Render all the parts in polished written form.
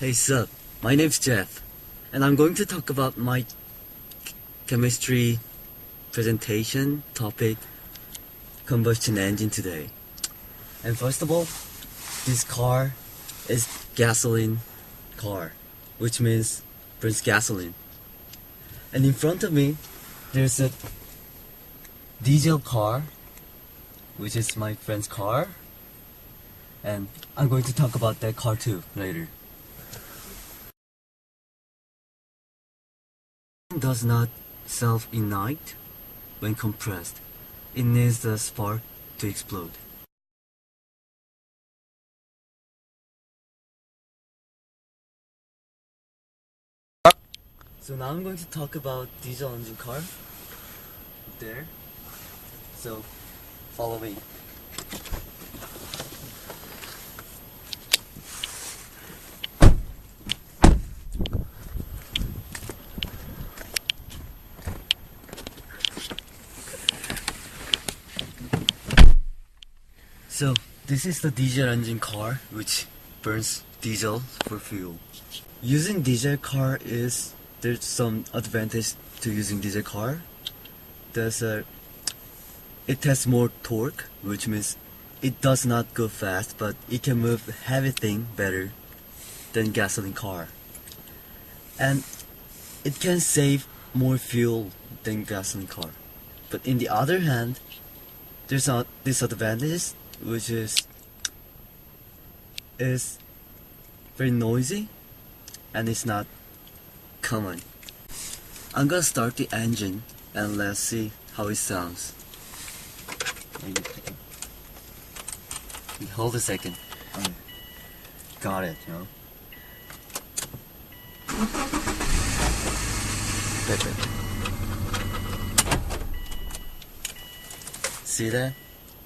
Hey sup, my name's Jeff, and I'm going to talk about my chemistry presentation topic, combustion engine today. And first of all, this car is gasoline car, which means burns gasoline. And in front of me, there's a diesel car, which is my friend's car, and I'm going to talk about that car too later. Does not self-ignite when compressed. It needs the spark to explode. So now I'm going to talk about diesel engine car. There. So follow me. So this is the diesel engine car which burns diesel for fuel. Using diesel car there's some advantage to using diesel car. It has more torque, which means it does not go fast, but it can move heavy thing better than gasoline car. And it can save more fuel than gasoline car. But in the other hand, there's a disadvantage, which is very noisy and it's not common. I'm gonna start the engine and let's see how it sounds. Hold a second. Got it, you know. See that?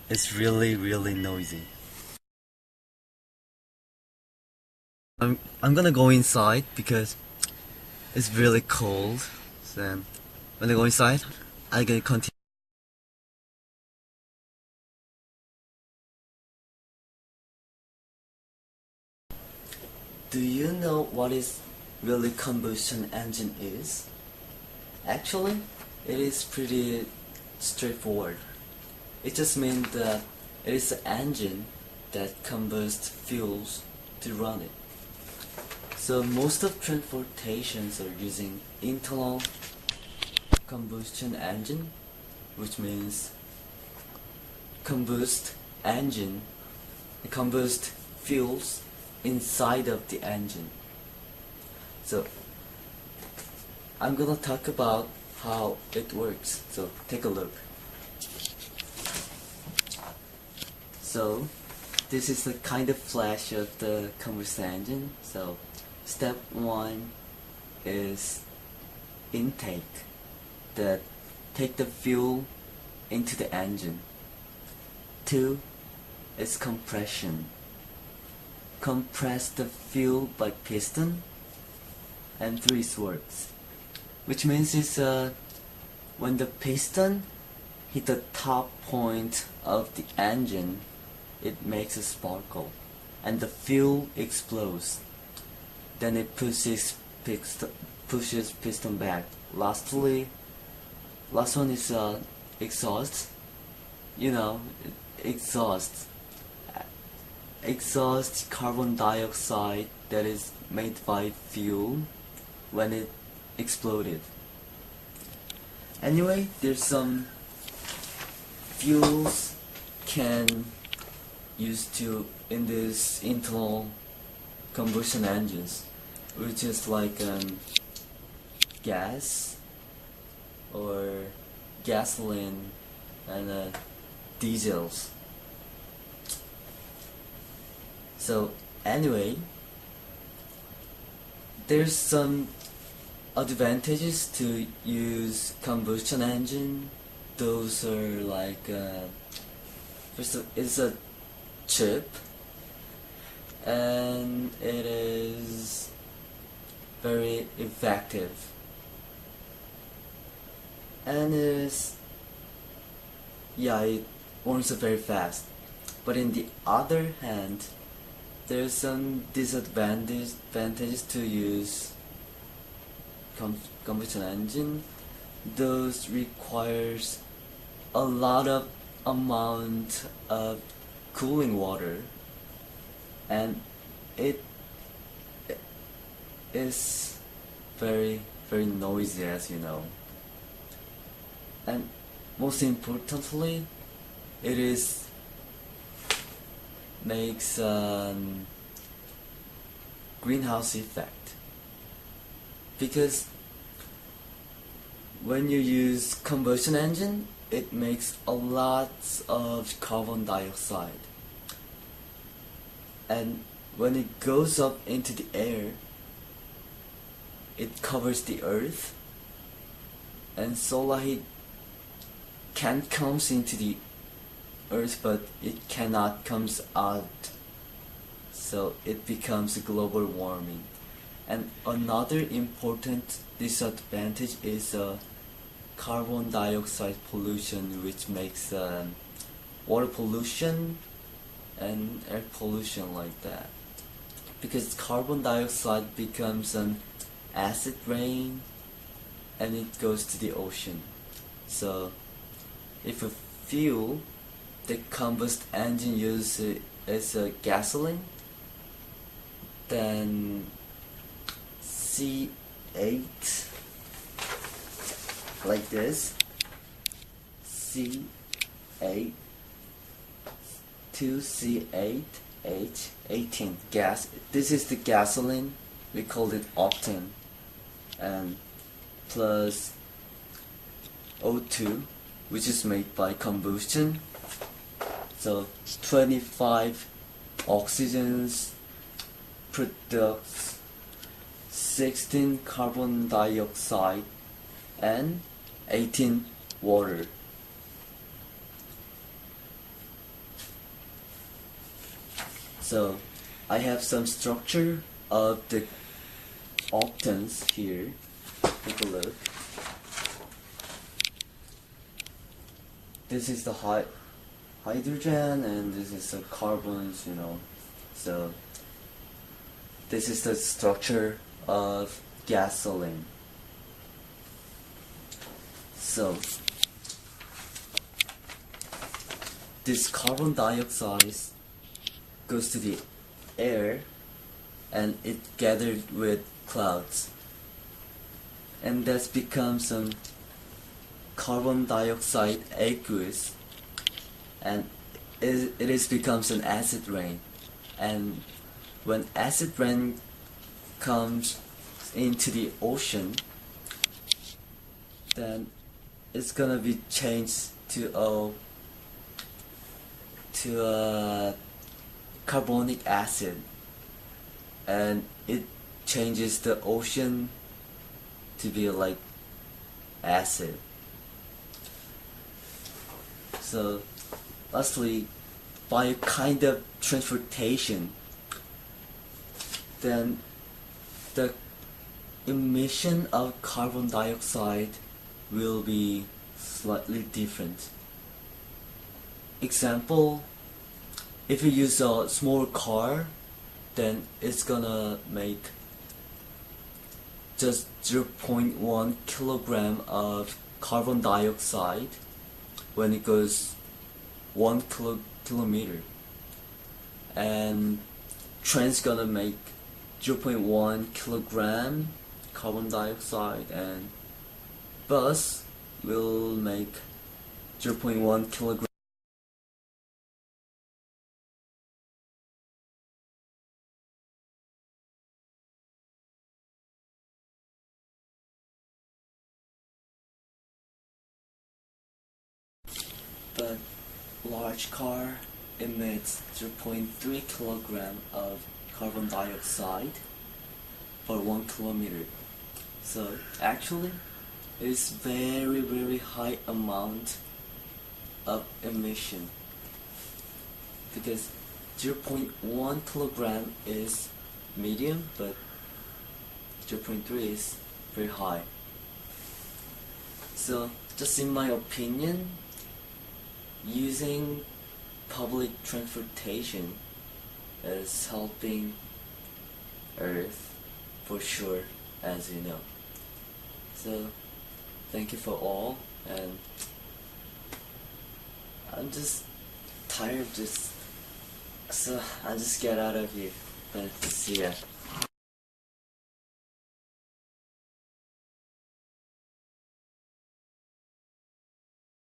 It's really noisy. I'm gonna go inside because it's really cold. So when I go inside, I can continue. Do you know what is really combustion engine is? Actually, it is pretty straightforward. It just means that it is an engine that combusts fuels to run it. So most of transportations are using internal combustion engine, which means combust fuels inside of the engine. So I'm gonna talk about how it works. So take a look. So this is the kind of flash of the combustion engine. So step 1 is intake, that take the fuel into the engine. 2 is compression, compress the fuel by piston. And 3 is works, which means it's when the piston hit the top point of the engine, it makes a sparkle and the fuel explodes. Then it pushes piston back. Last one is exhaust. You know, exhaust carbon dioxide that is made by fuel when it exploded. Anyway, there's some fuels can use in this internal combustion engines, which is like gas or gasoline and diesels. So anyway, there's some advantages to use combustion engine. Those are like first it's a cheap and it is very effective and it warms up very fast. But in the other hand, there's some advantages to use combustion engine. Those requires a lot of amount of cooling water, and it is very noisy, as you know. And most importantly, it is makes greenhouse effect, because when you use combustion engine, it makes a lot of carbon dioxide, and when it goes up into the air, it covers the earth, and solar heat can comes into the earth, but it cannot comes out, so it becomes a global warming. And another important disadvantage is carbon dioxide pollution, which makes water pollution and air pollution like that, because carbon dioxide becomes an acid rain and it goes to the ocean. So if a fuel the combustion engine uses is gasoline, then C8, like this, C8 2C8H18 gas. This is the gasoline, we call it octane, and plus O2, which is made by combustion. So 25 oxygens products 16 carbon dioxide and 18 water. So I have some structure of the octanes here. Take a look. This is the hydrogen, and this is the carbons, you know. So this is the structure of gasoline. So this carbon dioxide goes to the air and it gathered with clouds, and that becomes some carbon dioxide aqueous, and it becomes an acid rain. And when acid rain comes into the ocean, then it's gonna be changed to a carbonic acid, and it changes the ocean to be like acid. So lastly, by a kind of transportation, then the emission of carbon dioxide will be slightly different. Example, if you use a small car, then it's gonna make just 0.1 kilogram of carbon dioxide when it goes 1 kilometer, and train's gonna make 0.1 kilogram carbon dioxide, and bus will make 0.1 kilogram. But large car emits 0.3 kilogram of carbon dioxide per 1 kilometer. So actually, it's very high amount of emission, because 0.1 kilogram is medium, but 0.3 is very high. So just in my opinion, using public transportation is helping Earth for sure, as you know. So thank you for all, and I'm just tired, so I'll just get out of here. But see ya.